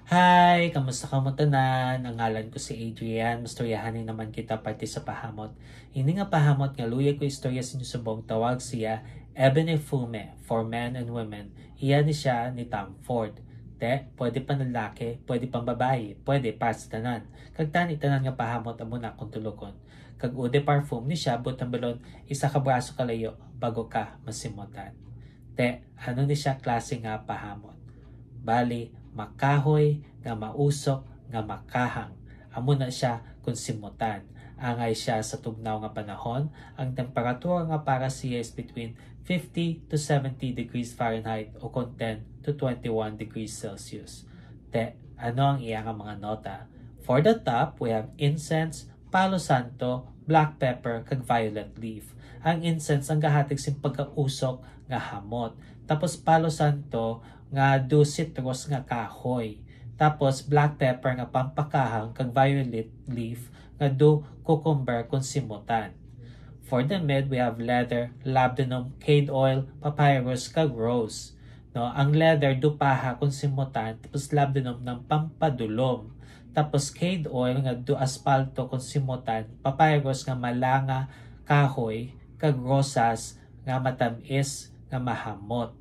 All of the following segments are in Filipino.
Hi! Kamusta ka mo tanan? Ang ngalan ko si Adrian. Mastoryahanin naman kita parte sa pahamot. Ini nga pahamot nga luyag ko istorya sa inyo subong tawag siya Ebony Fume for Men and Women. Iyan ni siya ni Tom Ford. Pwede pa ng lalaki, pwede pang babae, pwede para sa tanan. Kag tani tanan nga pahamot amo na kung tulukon. Kag ude parfum ni siya butang balon isa ka braso kalayo bago ka masimutan. Ano ni siya klase nga pahamot? Bali, makahoy, nga mausok, nga makahang. Amo na siya kung simutan. Angay siya sa tugnaw nga panahon, ang temperatura nga para siya is between 50 to 70 degrees Fahrenheit o kung 10 to 21 degrees Celsius. Ano ang iyang mga nota? For the top, we have incense, palo santo, black pepper, kag violet leaf. Ang incense ang gahatig sin pagkausok nga hamot. Tapos palo santo nga do citrus nga kahoy. Tapos black pepper nga pampakahang kag violet leaf nga do cucumber kung simutan. For the mid, we have leather, labdanum, cade oil, papyrus kag rose. No, ang leather do paha kung simutan, tapos labdanum ng pampadulom. Tapos cade oil nga do aspalto kung simutan, papyrus nga malanga kahoy kag rosas nga matamis nga mahamot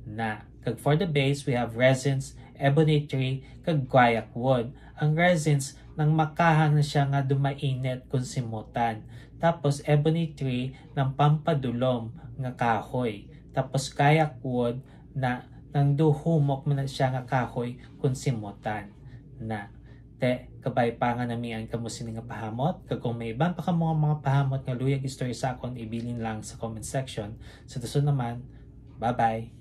na. Kag for the base, we have resins, ebony tree, kag guaiac wood. Ang resins, nang makahang na siya nga dumainit kung simutan. Tapos ebony tree, ng pampadulom nga kahoy. Tapos guaiac wood, na nang duhumok mo na siya nga kahoy kung simutan. Na. Kabay pa nga namian ka mo sini nga pahamot. Kag kung may ibang pa ka mga pahamot nga luyag istorya sa akon, ibilin lang sa comment section. Sa susunod naman, bye-bye!